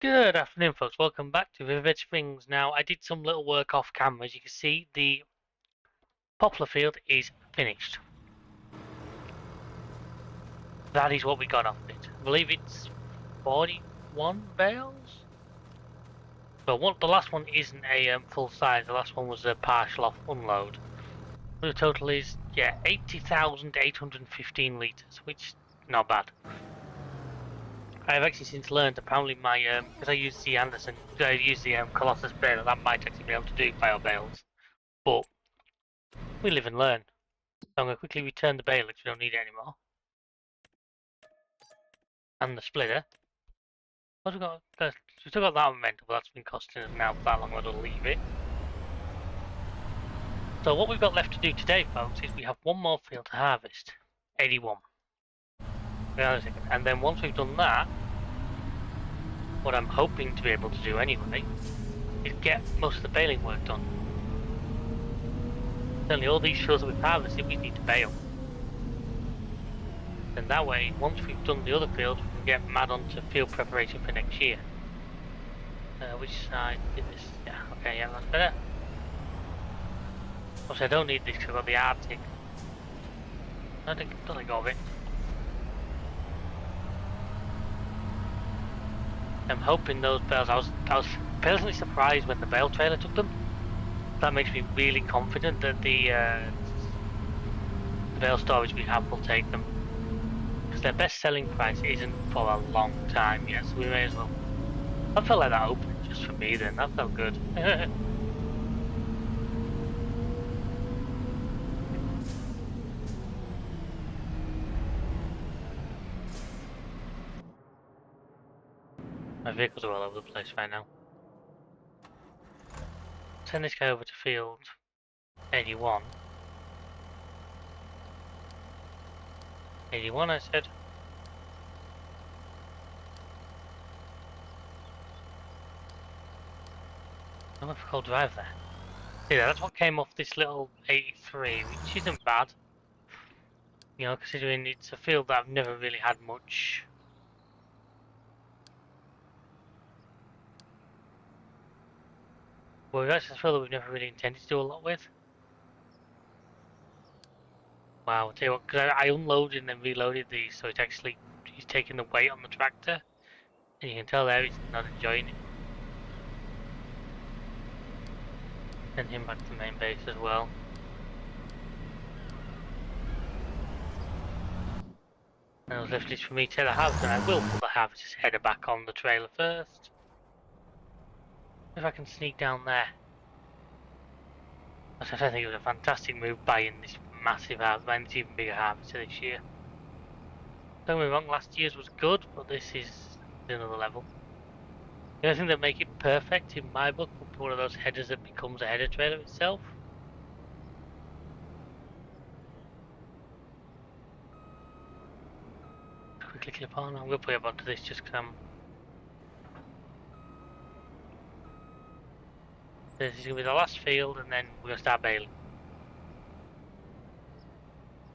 Good afternoon, folks. Welcome back to Riverbend Springs. Now, I did some little work off camera. As you can see, the poplar field is finished. That is what we got off it. I believe it's 41 bales. But the last one isn't a full size. The last one was a partial off unload. The total is 80,815 liters, which is not bad. I've actually since learned apparently my because I use the Colossus baler, that might actually be able to do fire bales. But we live and learn. So I'm going to quickly return the baler because we don't need it anymore. And the splitter. What have we got? We still got that momentum, but that's been costing us now for that long, I'll leave it. So what we've got left to do today, folks, is we have one more field to harvest. 81. And then once we've done that, what I'm hoping to be able to do anyway, is get most of the baling work done. Certainly all these fields that we've harvested, we need to bale. And that way, once we've done the other fields, we can get mad onto field preparation for next year. Which side is this? Yeah, okay, yeah, that's better. Obviously, I don't need this because I've got the Arctic. I don't let go of it. I'm hoping those bales. I was pleasantly surprised when the bale trailer took them. That makes me really confident that the bale storage we have will take them. Because their best selling price isn't for a long time yet, so we may as well. I felt like that opening just for me then. That felt good. My vehicles are all over the place right now. Send this guy over to field 81. 81, I said. I'm gonna call drive there. Yeah, that's what came off this little 83, which isn't bad. You know, considering it's a field that I've never really had much. Well, that's a field that we've never really intended to do a lot with. Wow, I'll tell you what, because I unloaded and then reloaded these, so he's taking the weight on the tractor, and you can tell there he's not enjoying it. Send him back to the main base as well. And what's left is for me to take the harvester, and I will put the harvester's header back on the trailer first. If I can sneak down there. I think it was a fantastic move buying this massive harvester, buying this even bigger harvester this year. Don't get me wrong, last year's was good, but this is another level. The only thing that make it perfect in my book would be one of those headers that becomes a header trailer itself. Quickly clip on, I'm going to put it up onto this just because this is going to be the last field and then we're going to start baling.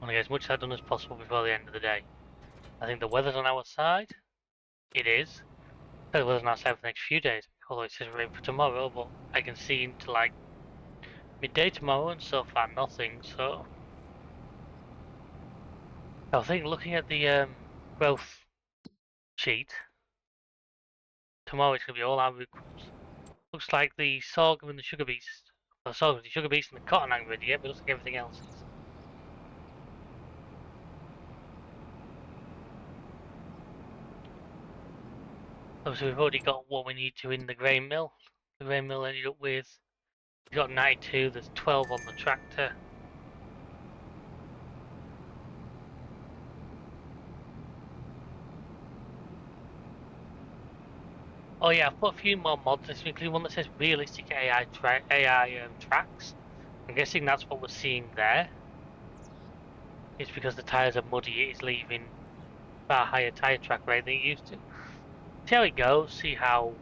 I want to get as much of that done as possible before the end of the day. I think the weather's on our side. It is. The weather's on our side for the next few days, although it says rain for tomorrow, but I can see into like midday tomorrow and so far nothing, so I think looking at the growth sheet, tomorrow it's going to be all our root crops. Looks like the sorghum and the sugar beets, the sugar beets and the cotton aren't ready yet, but it looks like everything else is. Obviously we've already got what we need to in the grain mill. The grain mill ended up with, we've got 92, there's 12 on the tractor. Oh yeah, I've put a few more mods, including one that says realistic AI tracks. I'm guessing that's what we're seeing there. It's because the tyres are muddy, it is leaving far higher tyre track rate than it used to. See how it goes, see how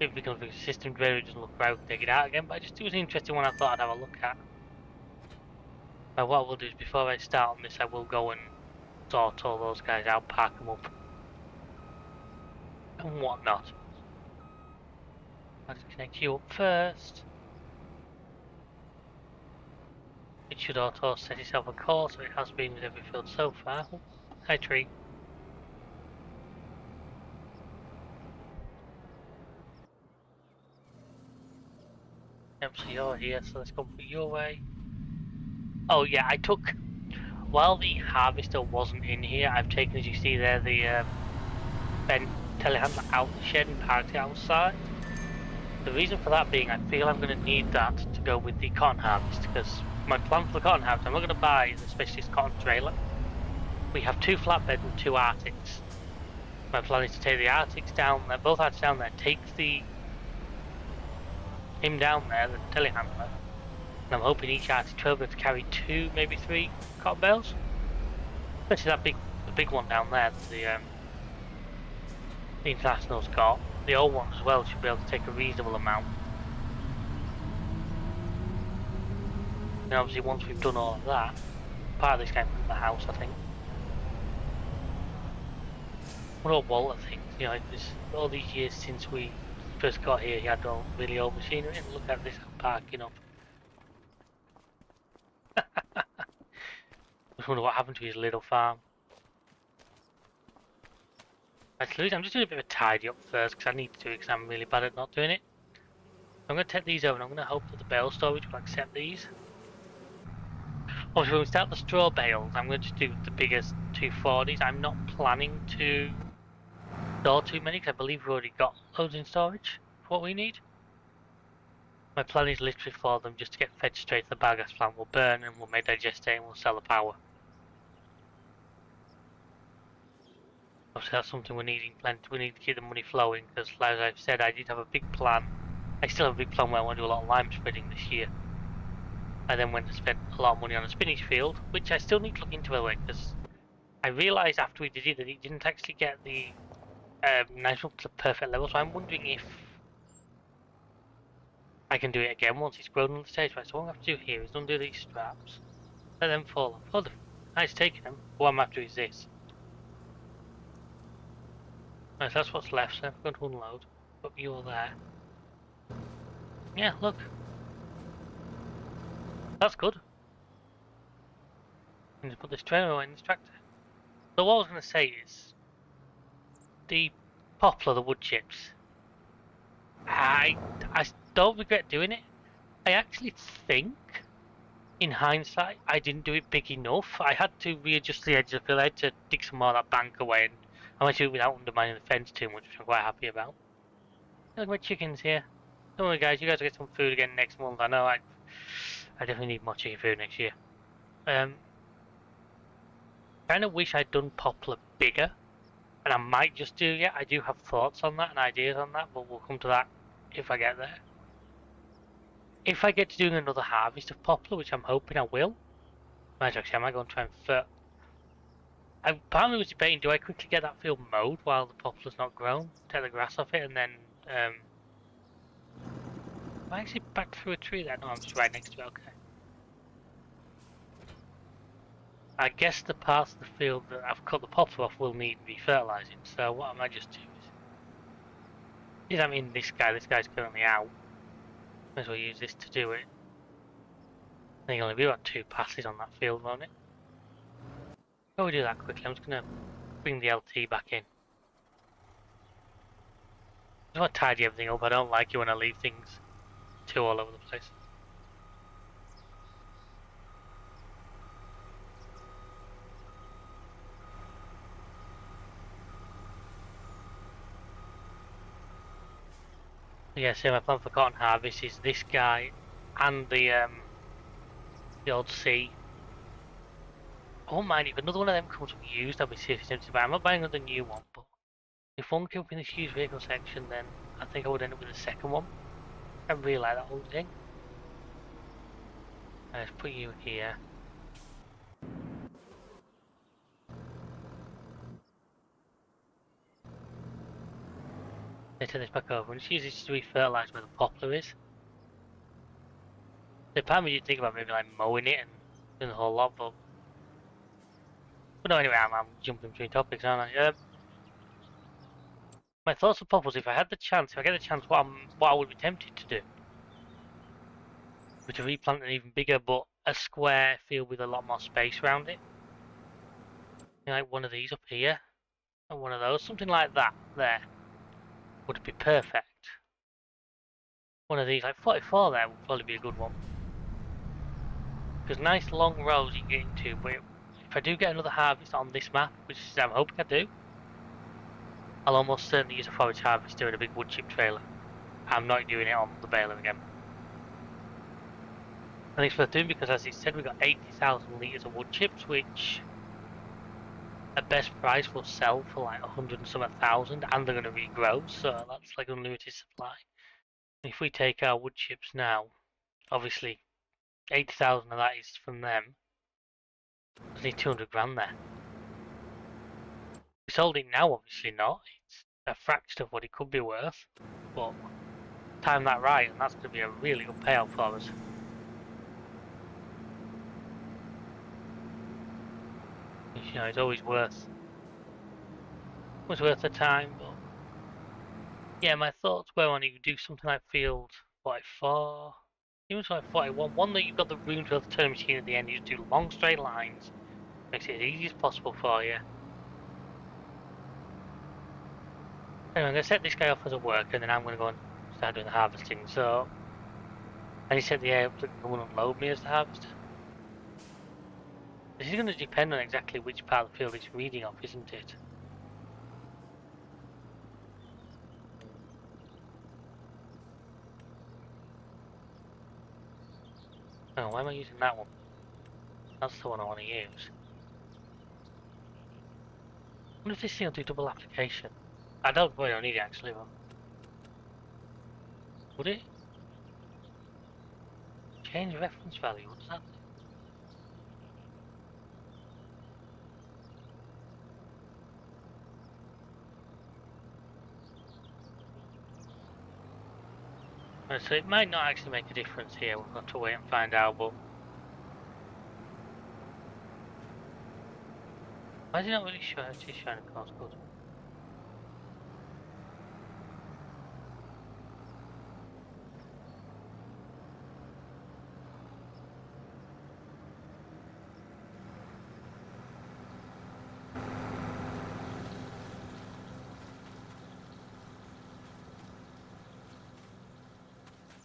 it becomes a system driven, it doesn't look right, we can take it out again, but it was an interesting one I thought I'd have a look at. But what I will do is before I start on this, I will go and sort all those guys out, park them up. and whatnot. I'll just connect you up first. It should auto set itself a course, so it has been with every field so far. Oh, hi tree. Yep, so you're here, so let's go put your way. Oh yeah, I took, while the harvester wasn't in here, I've taken, as you see there, the bent telehandler out the shed and parked it outside. The reason for that being, I feel I'm going to need that to go with the cotton harvest, because my plan for the cotton harvest, I'm not going to buy the specialist cotton trailer. We have 2 flatbeds and 2 Arctics. My plan is to take the Arctics down there, both Arctics down there, take him down there, the telehandler, and I'm hoping each Arctic trailer to carry 2, maybe 3 cotton bales. Especially the big one down there that the International's got. The old one as well should be able to take a reasonable amount. And obviously once we've done all of that, part of this came from the house, I think. What old Walter thinks, you know, this, all these years since we first got here, he had all really old machinery, and look at this parking up. I just wonder what happened to his little farm. Actually, I'm just doing a bit of a tidy up first, because I need to do it, because I'm really bad at not doing it. I'm going to take these over, and I'm going to hope that the bale storage will accept these. Obviously, when we start the straw bales, I'm going to do the biggest 240s. I'm not planning to store too many, because I believe we've already got loads in storage for what we need. My plan is literally for them just to get fed straight to the biogas plant. We'll burn and we'll make digestate and we'll sell the power. Obviously, that's something we're needing plenty. We need to keep the money flowing, because as I've said, I did have a big plan. I still have a big plan where I want to do a lot of lime spreading this year. I then went and spent a lot of money on a spinach field, which I still need to look into by the way, because I realised after we did it that it didn't actually get the nice up to the perfect level, so I'm wondering if I can do it again once it's grown on the stage. Right, so what I'm going to have to do here is undo these straps, let them fall off. Oh, nice taking them. What I'm after is this. Right, so that's what's left, so I'm going to unload. Put you all there. Yeah, look. That's good. And just put this trailer in this tractor. So what I was going to say is, the poplar, the wood chips, I don't regret doing it. I actually think, in hindsight, I didn't do it big enough. I had to readjust the edge of the field. I had to dig some more of that bank away, and I went to do it without undermining the fence too much, which I'm quite happy about. Look at my chickens here. Don't worry guys, you guys will get some food again next month. I know I definitely need more chicken food next year. Kind of wish I'd done poplar bigger, and I might just do, yeah, I do have thoughts on that and ideas on that, but we'll come to that if I get there. If I get to doing another harvest of poplar, which I'm hoping I will, actually I might go and try and part of me was debating, do I quickly get that field mowed while the poplar's not grown, take the grass off it, and then, am I actually back through a tree there? No, I'm just right next to it, okay. I guess the parts of the field that I've cut the poplar off will need refertilising, so what I might just do is I'm in this guy's currently out. Might as well use this to do it. I think only be about 2 passes on that field, won't it? Before we do that quickly, I'm just going to bring the LT back in. I just want to tidy everything up. I don't like it when I leave things too all over the place. Yeah, so my plan for cotton harvest is this guy and the old C. I won't mind if another one of them comes up used, I'll be seriously tempted to buy. I'm not buying another new one, but if one came up in this used vehicle section, then I think I would end up with a second one. I really like that whole thing. Let's put you here. Let's turn this back over and just use this to refertilise where the poplar is. The part of me did think about maybe like mowing it and doing the whole lot, but no, anyway, I'm jumping between topics, aren't I? My thoughts and pop was if I get the chance, what I would be tempted to do would to replant an even bigger, but a square field with a lot more space around it. You know, like one of these up here, and one of those, something like that. There would be perfect. One of these, like 44, there would probably be a good one. Because nice long rows you can get into, but if I do get another harvest on this map, which I'm hoping I do, I'll almost certainly use a forage harvester and a big wood chip trailer. I'm not doing it on the baler again. And it's worth doing because, as it said, we got 80,000 litres of wood chips, which at best price will sell for like 100 and some thousand, and they're going to regrow, so that's like unlimited supply. And if we take our wood chips now, obviously 80,000 of that is from them. There's only 200 grand there. We sold it now, obviously not. It's a fraction of what it could be worth, but time that right, and that's going to be a really good payout for us. You know, it's always worth the time, but yeah, my thoughts were on you could do something like field 44, even like 41, one that you've got the room to have the turn machine at the end. You just do long straight lines, makes it as easy as possible for you. Anyway, I'm going to set this guy off as a worker, and then I'm going to go and start doing the harvesting. So, and he set the air up to go and unload me as the harvester. This is going to depend on exactly which part of the field it's reading off, isn't it? Oh, why am I using that one? That's the one I want to use. I wonder if this thing will do double application. I don't need it actually, but would it? Change reference value, what does that do? Right, so it might not actually make a difference here, we'll have to wait and find out, but why is it not really showing? It's just showing a course code.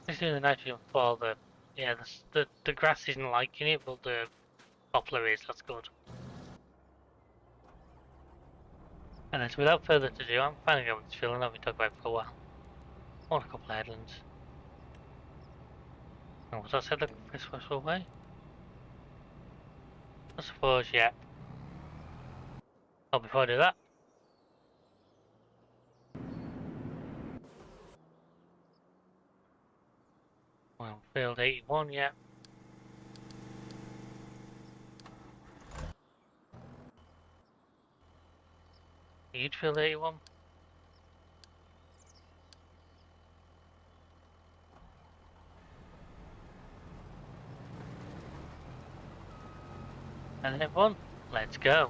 It's doing the nitrogen for the, yeah, the grass isn't liking it, but the poplar is, that's good. And then, so without further ado, I'm finally going with this field, and I've been talking about it for a while. I want a couple of headlands. Oh, was that said the this was away? I suppose, yeah. Oh, before I do that. Well, field 81, yeah. You'd field 81. And everyone, let's go.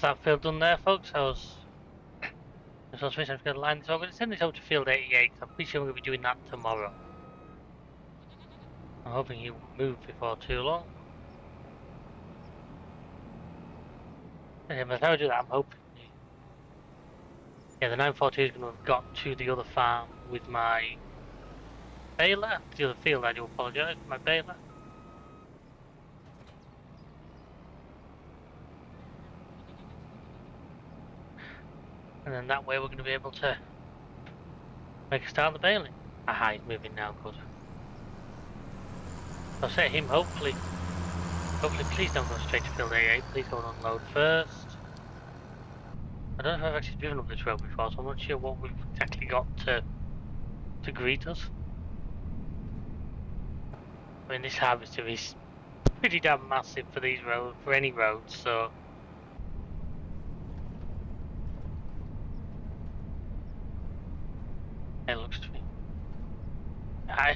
that field done there, folks. I was switching to the line, so I'm going to send this over to field 88. I'm pretty sure we're going to be doing that tomorrow. I'm hoping he will move before too long. And by the time I do that, I'm hoping. Yeah, the 942 is going to have got to the other farm with my baler. The other field, I do apologise, my baler. And then that way we're going to be able to make a start on the baling. Aha, he's moving now, good. I'll set him, hopefully, please don't go straight to field 88, please go and unload first. I don't know if I've actually driven up this road before, so I'm not sure what we've exactly got to greet us. I mean, this harvester is pretty damn massive for these roads, for any roads, so... It looks to me. I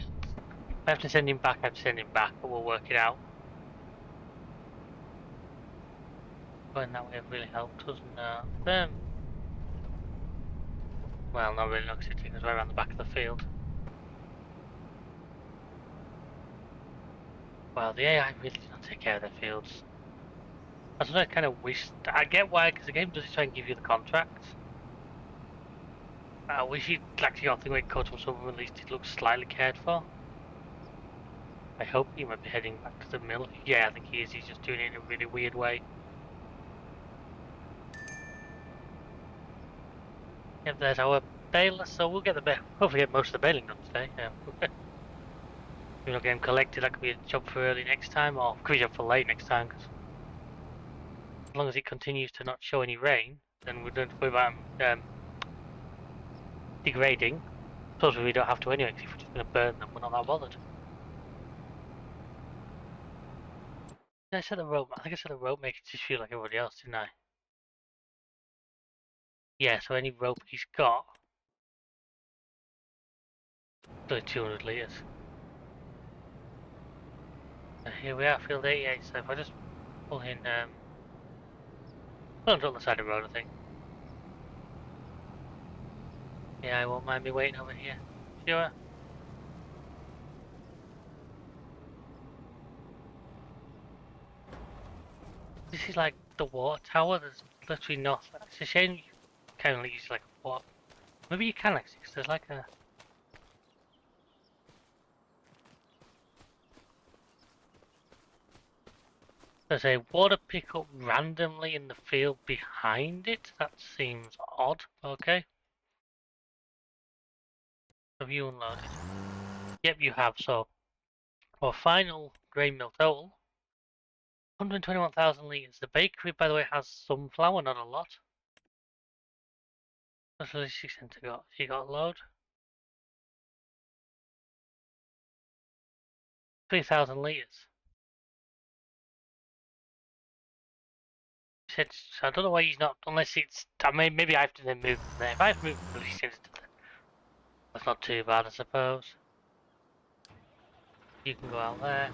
have to send him back, I have to send him back, but we'll work it out. Going that way have really helped us, no. Well, not really, because it takes us right around the back of the field. Well, the AI really did not take care of their fields. That's what I kind of wish. I get why, because the game does try and give you the contracts. I wish he'd actually got a thing where it comes from someone, at least it looks slightly cared for. I hope he might be heading back to the mill. Yeah, I think he is. He's just doing it in a really weird way. Yep, there's our baler, so we'll get hopefully get most of the baling done today. If we're not getting collected, that could be a job for early next time, or could be a job for late next time, because as long as it continues to not show any rain, then we don't have to worry about degrading. Suppose we don't have to anyway, because if we're just going to burn them, we're not that bothered. Did I set the rope? I think I set the rope making it feel like everybody else, didn't I? Yeah, so any rope he's got, only 200 litres. Here we are, field 88, so if I just pull in, well, on the side of the road, I think. Yeah, I won't mind me waiting over here. Sure. This is like the water tower, there's literally nothing. It's a shame you can't really use like a water. Maybe you can actually, because there's like a... There's a water pickup randomly in the field behind it. That seems odd. Okay. Have you unloaded? Yep, you have. So, our final grain mill total, 121,000 litres. The bakery, by the way, has some flour, not a lot. That's really 6 cents got. You got a load? 3,000 litres. So I don't know why he's not, unless it's, I mean, maybe I have to then move them there. If I have to move them, that's not too bad, I suppose. You can go out there.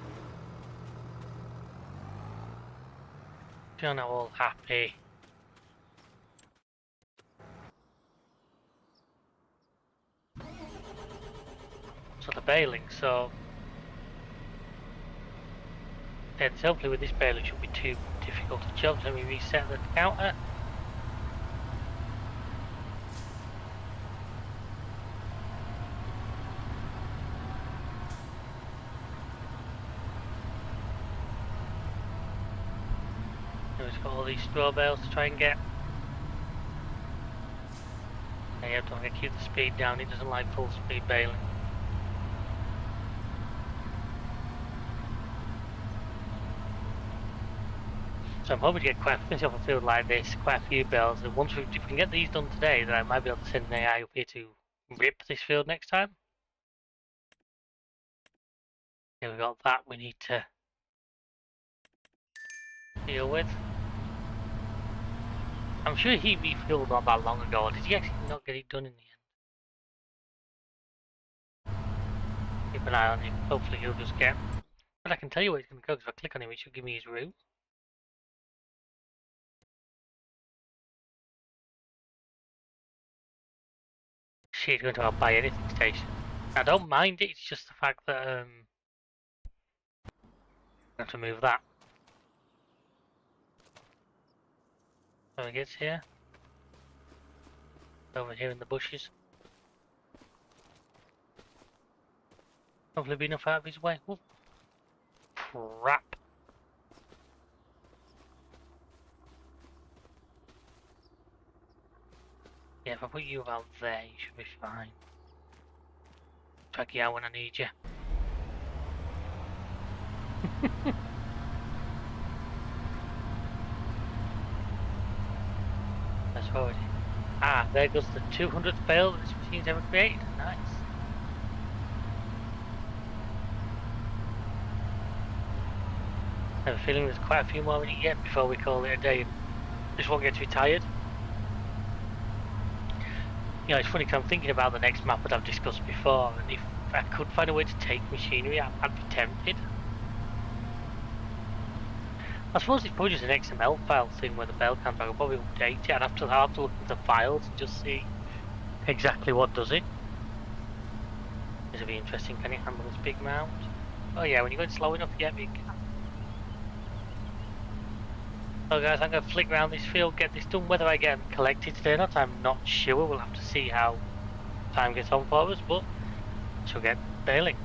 You're now all happy. So the baling, so... Then hopefully with this baling shouldn't be too difficult to jump. Let me reset the counter. We've got all these straw bales to try and get. Yeah, you have to keep the speed down, it doesn't like full speed baling. So I'm hoping to get finish off a field like this, quite a few bales, and if we can get these done today, then I might be able to send an AI up here to rip this field next time. Yeah, we've got that we need to deal with. I'm sure he refilled not that long ago, or did he actually not get it done in the end? Keep an eye on him, hopefully he'll just get... But I can tell you where he's going to go, because if I click on him, it should give me his route. she's going to a buy anything station. I don't mind it, it's just the fact that I have to move that. When it gets here. Over here in the bushes. Hopefully be enough out of his way. Oh, crap. Yeah, if I put you out there, you should be fine. Track you out when I need you. That's already. Ah, there goes the 200th bale that this machine's ever created. Nice. I have a feeling there's quite a few more we need to get before we call it a day. Just won't get too tired. You know, it's funny because I'm thinking about the next map that I've discussed before, and if I could find a way to take machinery, I'd be tempted. I suppose it's probably just an XML file thing where the bell comes. I could probably update it. I'll have to look into the files and just see exactly what does it. This will be interesting. Can it handle this big mount? Oh yeah, when you're going slow enough, yeah, you can. So guys, I'm going to flick around this field, get this done. Whether I get them collected today or not, I'm not sure. We'll have to see how time gets on for us, but she'll get baling.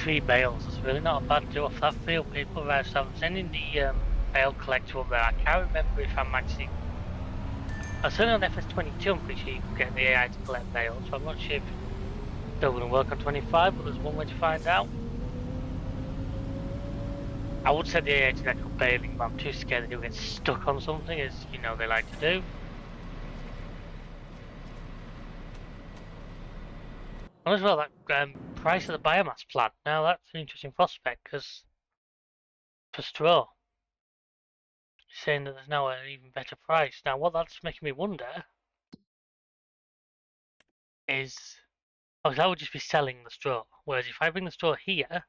Three bales. It's really not a bad do off that field, people. Right, so I'm sending the bale collector up there. I can't remember if I'm actually. I certainly on FS22, I'm pretty sure you can get the AI to collect bales, so I'm not sure if it's still going to work on 25, but there's one way to find out. I would set the AI to actual baling, but I'm too scared that he'll get stuck on something, as you know they like to do. And as well, that price of the biomass plant. Now that's an interesting prospect because for straw, it's saying that there's now an even better price. Now, what that's making me wonder is, obviously, I would just be selling the straw. Whereas if I bring the straw here,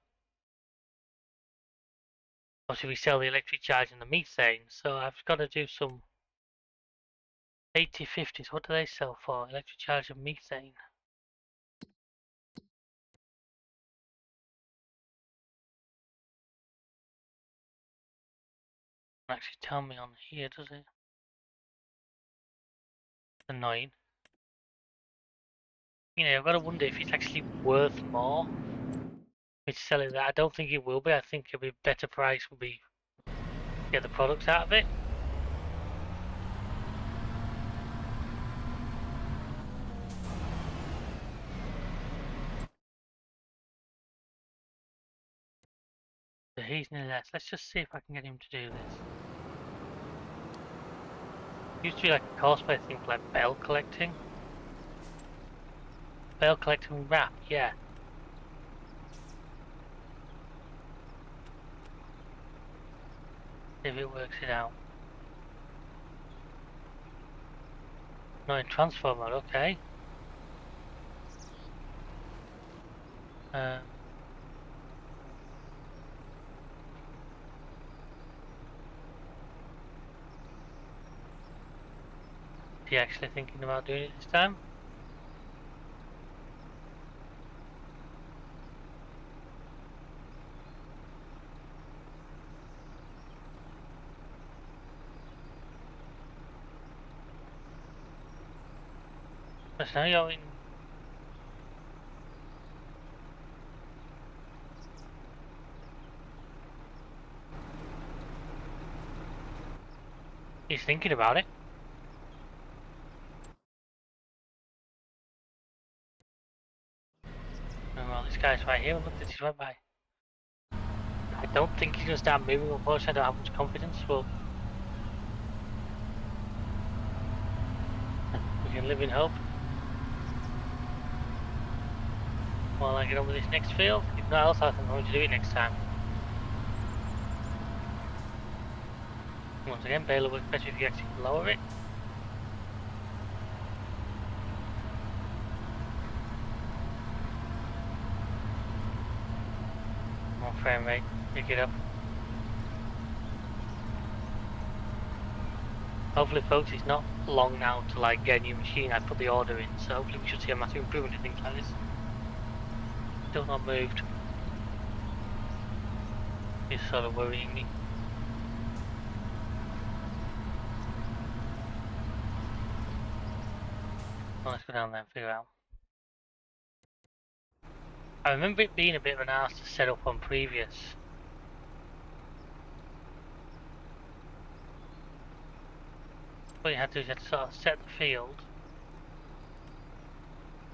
obviously we sell the electric charge and the methane. So I've got to do some 80/50s. What do they sell for? Electric charge and methane. Actually tell me on here, does it? Annoying. You know, I've got to wonder if it's actually worth more. It's selling that. I don't think it will be. I think it'll be a better price will be get the products out of it. So he's near less. Let's just see if I can get him to do this. Used to be like a cosplay thing for like bale collecting. Bale collecting wrap, yeah. See if it works it out. Not in transfer mode, okay. Is he actually thinking about doing it this time? But now you're in. He's thinking about it. Oh, well, this guy's right here. Look, this is right by. I don't think he's gonna start moving. Unfortunately, I don't have much confidence, but we can live in hope. While I get on with this next field, if not else, I think I'm going to do it next time. Once again, Baylor works better if you actually lower it. Come on, frame rate, pick it up. Hopefully, folks, it's not long now to like get a new machine. I put the order in, so hopefully we should see a massive improvement in things like this. Still not moved. It's sort of worrying me. Well, let's go down there and figure out. I remember it being a bit of an arse to set up on previous. What you had to do is you had to sort of set the field.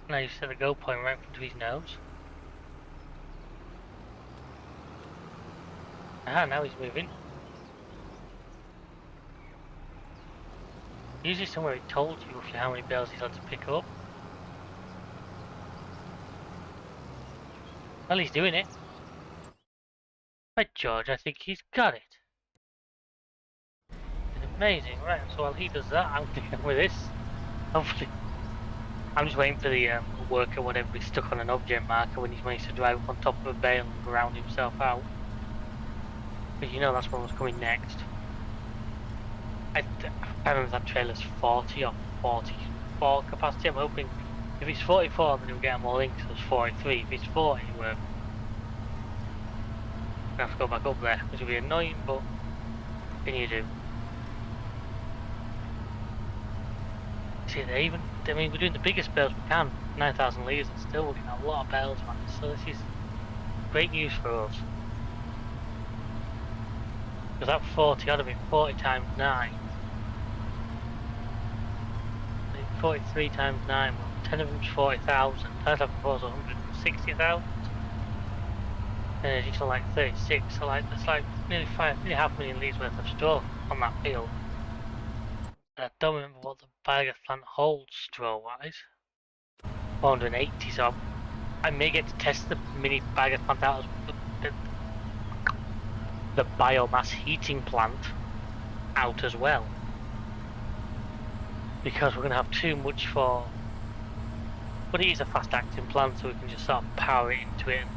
Now you set the go point right in front of his nose. Ah, now he's moving. Usually somewhere it told you roughly how many bells he's had to pick up. Well, he's doing it. Right, George, I think he's got it. It's amazing. Right, so while he does that, I'm dealing with this. Hopefully. I'm just waiting for the worker, whatever, to be stuck on an object marker when he's managed to drive up on top of a bale and ground himself out. Because you know that's what was coming next. I remember that trailer's 40 or 44 capacity. I'm hoping if it's 44 then we'll get them all in because it's 43. If it's 40 we're gonna have to go back up there, which will be annoying, but what can you do? See, they even, I mean, we're doing the biggest bales we can, 9,000 litres, and still we're getting a lot of bales, man. So this is great news for us. Because that 40 ought to be 40 times 9. 43 times 9, well, 10 of them's 40,000. I'd have proposed 160,000. And it's just like 36, so like that's like nearly half a million litres worth of straw on that field. I don't remember what the biogas plant holds straw-wise. 480, so I may get to test the mini biogas plant out as the biomass heating plant out as well. Because we're going to have too much for... But it is a fast-acting plant, so we can just sort of power it into it and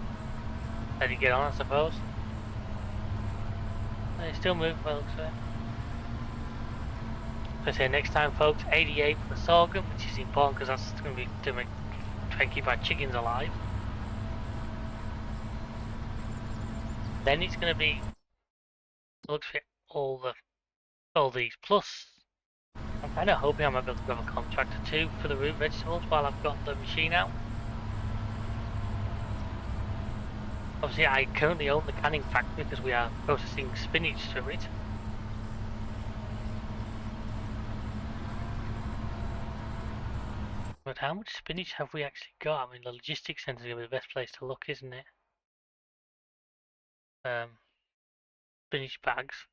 let it get on, I suppose. And it's still moving well, so... I say next time, folks, 88 for the sorghum, which is important because that's going to be to try and keep our chickens alive. Then it's going to be looks for all these. Plus, I'm kind of hoping I might be able to grab a contract or two for the root vegetables while I've got the machine out. Obviously, I currently own the canning factory because we are processing spinach through it. But how much spinach have we actually got? I mean, the logistics centre is going to be the best place to look, isn't it? Spinach bags.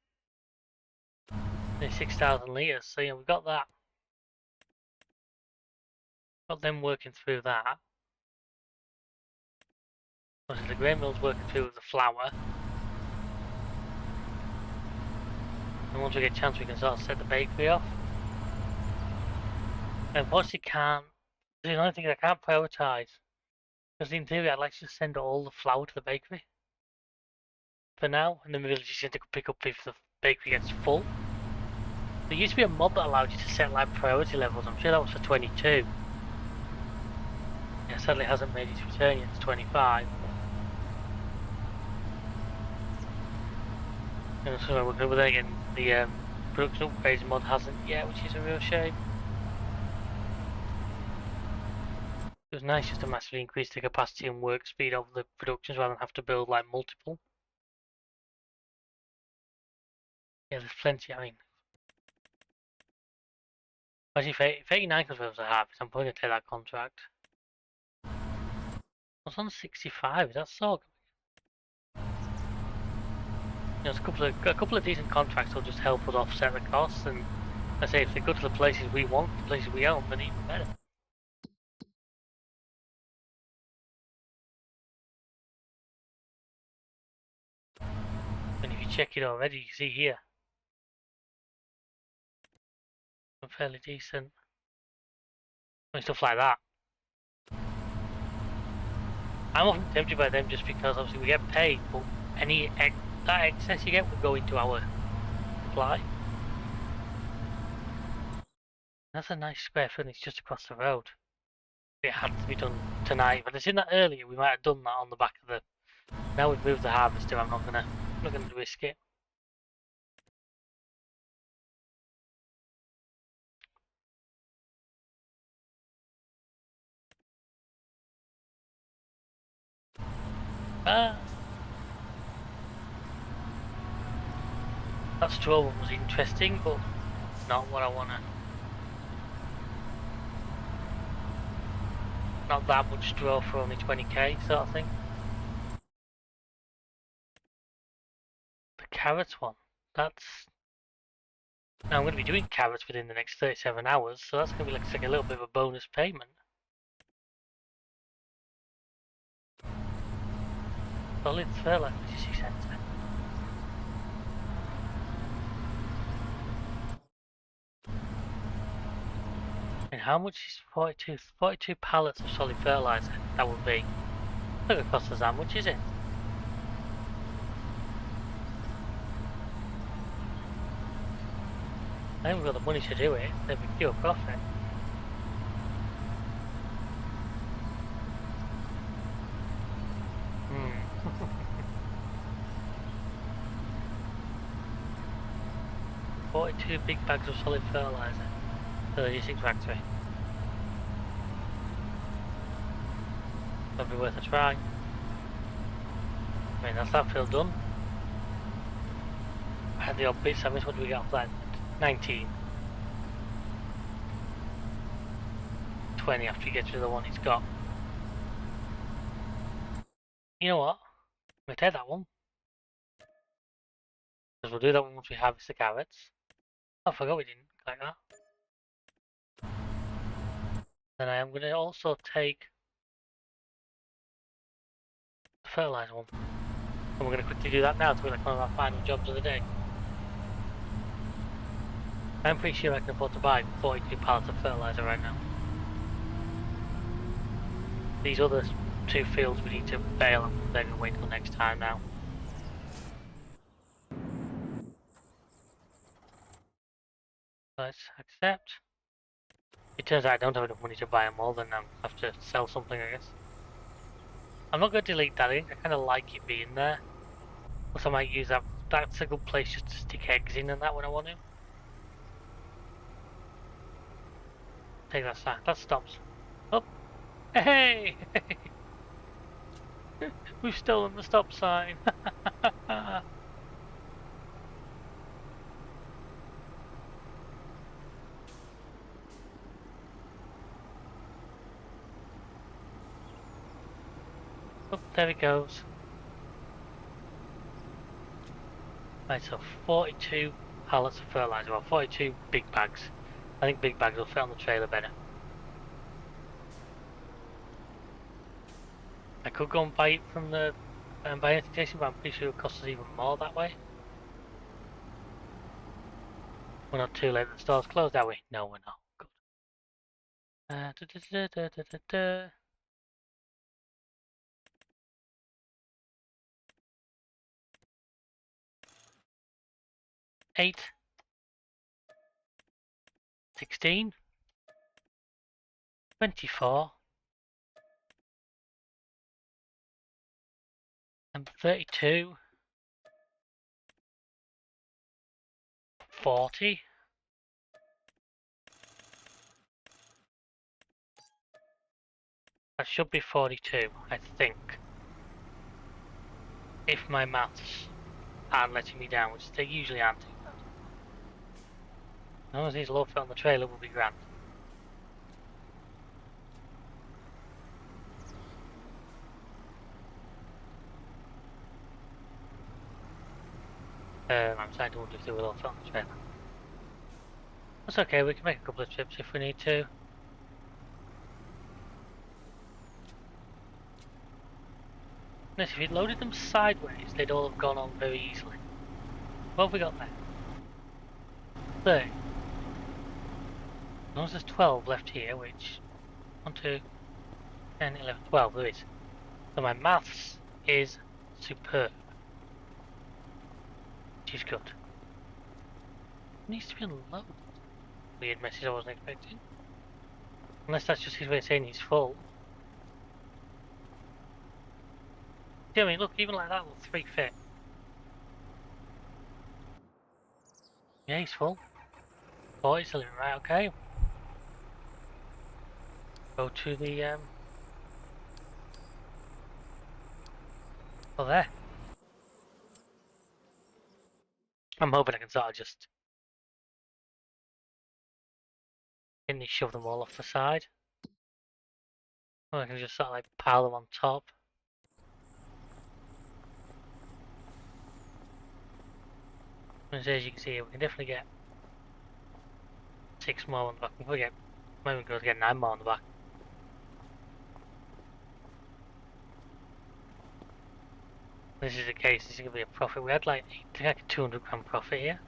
Nearly 6,000 litres, so yeah, we've got that. Got them working through that. Obviously, the grain mill's working through the flour. And once we get a chance, we can sort of set the bakery off. And unfortunately, can't. The only thing I can't prioritise. Because in theory, I'd like to just send all the flour to the bakery for now, and then we'll just need to pick up if the bakery gets full. There used to be a mod that allowed you to set like priority levels. I'm sure that was for 22. Yeah, sadly it hasn't made its return yet to 25. And so but then again, the production upgrades mod hasn't yet, which is a real shame. It was nice just to massively increase the capacity and work speed of the productions rather than have to build like multiple. Yeah, there's plenty. I mean, actually, if 89 confirms a harvest, I'm probably going to take that contract. What's on 65? Is that so? There's a couple of decent contracts will just help us offset the costs, and I say if they go to the places we want, the places we own, then even better. And if you check it already, you see here, I'm fairly decent. And stuff like that. I'm often tempted by them just because obviously we get paid, but that excess you get will go into our supply. That's a nice square footage just across the road. It had to be done tonight. If I'd have seen that earlier, we might have done that on the back of the. Now we've moved the harvester. I'm not gonna risk it. Ah, that straw one was interesting, but not what I wanna. Not that much straw for only 20k sort of thing. The carrots one. That's. Now I'm going to be doing carrots within the next 37 hours, so that's going to be like a little bit of a bonus payment. Solid fertilizer, she said. And how much is 42 pallets of solid fertilizer? That would be. Look, it costs us that much, is it? I haven't got the money to do it. There'd be pure profit. Hmm. 42 big bags of solid fertilizer. 36 factory. That'd be worth a try. I mean, that's that field done. I had the odd bits. I missed. What do we got off that? 19. 20 after you get to the one he's got. You know what? We'll take that one. Because we'll do that one once we harvest the carrots. Oh, I forgot we didn't like that. Then I am going to also take the fertilizer one. And we're going to quickly do that now to be like one of our final jobs of the day. I'm pretty sure I can afford to buy 42 pallets of fertilizer right now. These other 2 fields we need to bail and they're going to wait till next time now. Let's accept. It turns out I don't have enough money to buy them all, then I have to sell something, I guess. I'm not going to delete that. I kind of like it being there. Plus I might use that. That's a good place just to stick eggs in and that when I want to. Take that sign. That stops. Oh! Hey! We've stolen the stop sign. Oh, there it goes. Right, so 42 pallets of fertilizer, well 42 big bags. I think big bags will fit on the trailer better. I could go and buy it from the buying station, but I'm pretty sure it costs us even more that way. We're not too late. The store's closed, are we? No, we're not. Good. 8, 16, 24, and 32, 40. That should be 42, I think. If my maths aren't letting me down, which they usually aren't too bad. As long as he's low fit on the trailer, will be grand. I'm starting to wonder if they will low fit on the trailer. That's okay, we can make a couple of trips if we need to. Unless if you'd loaded them sideways, they'd all have gone on very easily. What have we got there? 30. As long as there's 12 left here, which 1, 2, 10, 11, 12 there is. So my maths is superb. Which is good. It needs to be unloaded. Weird message I wasn't expecting. Unless that's just his way of saying he's full. Yeah, I mean, look, even like that will 3 fit. Yeah, he's full. 40 still in, right, okay. Go to the, oh, there. I'm hoping I can sort of just shove them all off the side. Or I can just sort of like pile them on top. And as you can see, we can definitely get 6 more on the back. We can get, maybe go to get 9 more on the back. This is the case, this is going to be a profit. We had like, I think like a 200 grand profit here.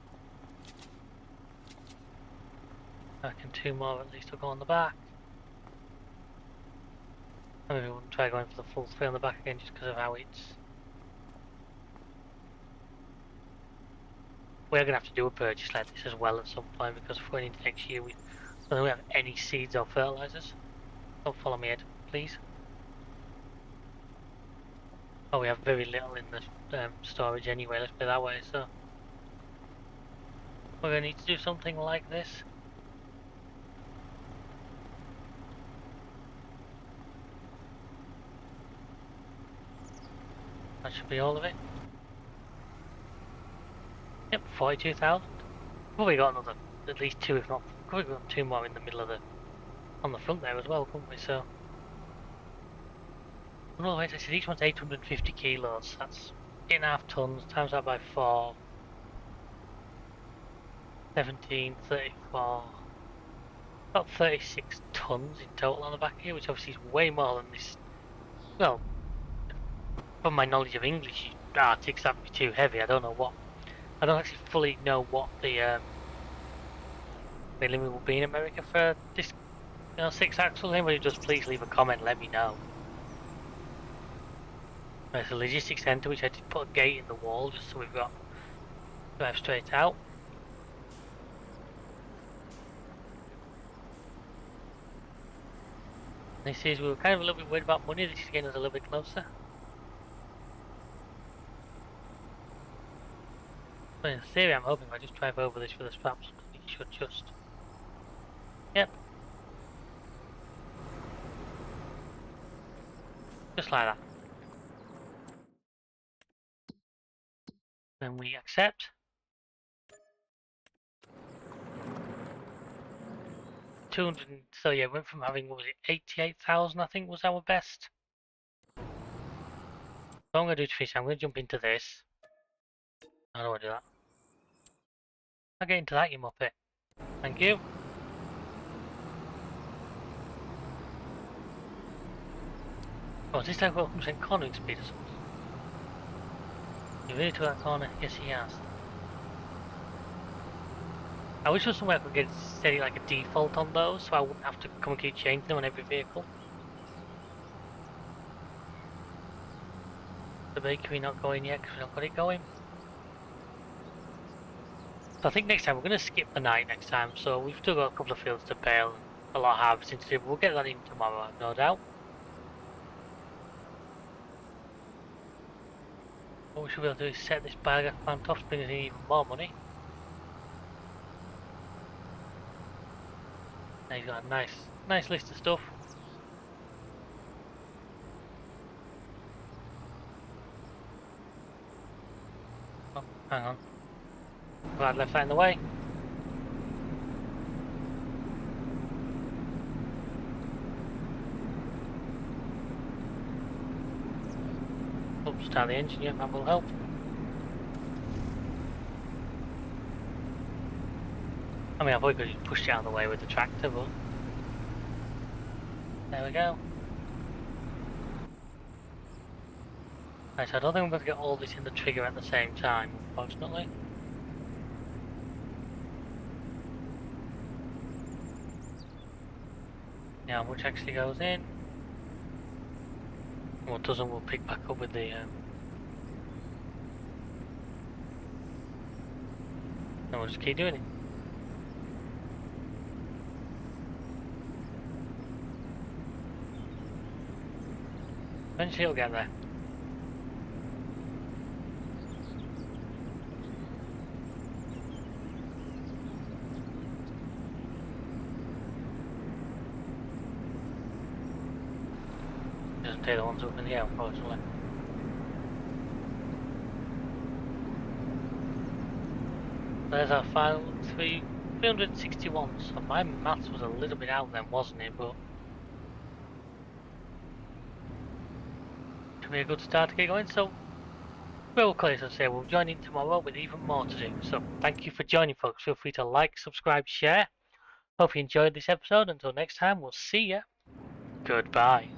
I reckon 2 more at least will go on the back. I maybe wouldn't try going for the full 3 on the back again just because of how it's... We're going to have to do a purchase like this as well at some point because if we're into next year, we don't have any seeds or fertilizers. Don't follow me, Ed, please. Oh, we have very little in the storage anyway, let's put it that way, so... We're going to need to do something like this. That should be all of it. Yep, 42,000. Probably got another, at least 2 if not, probably got 2 more in the middle of the, on the front there as well, couldn't we, so... No, wait, I said each one's 850 kilos, that's 8.5 tons, times that by 4. 17, 34, about 36 tons in total on the back here, which obviously is way more than this. Well, from my knowledge of English, Arctics that'd be too heavy. I don't know what. I don't actually fully know what the limit will be in America for this, 6 axles. Anybody just please leave a comment, let me know. There's a logistics centre which I did put a gate in the wall just so we've got drive straight out. This is, we were kind of a little bit worried about money, this is getting us a little bit closer. But in theory I'm hoping if I just drive over this for the straps, it should just... Yep. Just like that. Then we accept. So yeah, went from having, what was it, 88,000 I think was our best. So what I'm going to do to finish, I'm going to jump into this. I don't want to do that. I'll get into that, you muppet. Thank you. Oh, is this like 100% cornering speed or something? You really took that corner? Yes, he has. I wish there was somewhere I could get set it like a default on those, so I wouldn't have to come and keep changing them on every vehicle. The bakery not going yet because we've not got it going. So I think next time we're going to skip the night next time, so we've still got a couple of fields to bale and a lot of harvesting to do, but we'll get that in tomorrow, no doubt. What we should be able to do is set this biogas plant off to bring us in even more money. Now you've got a nice list of stuff. Oh, hang on. Glad I left that in the way. Oops, start the engine, yeah, that will help. I mean, I've already pushed it out of the way with the tractor, but there we go. Right, so I don't think I'm going to get all this in the trigger at the same time, unfortunately. Now, which actually goes in. What doesn't, we'll pick back up with the... and we'll just keep doing it. Eventually it'll get there. Doesn't take the ones up in the air, unfortunately. There's our final 361. So my maths was a little bit out then, wasn't it? But to be a good start to get going. So we'll close and say we'll join in tomorrow with even more to do. So thank you for joining, folks. Feel free to like, subscribe, share. Hope you enjoyed this episode. Until next time, we'll see ya. Goodbye.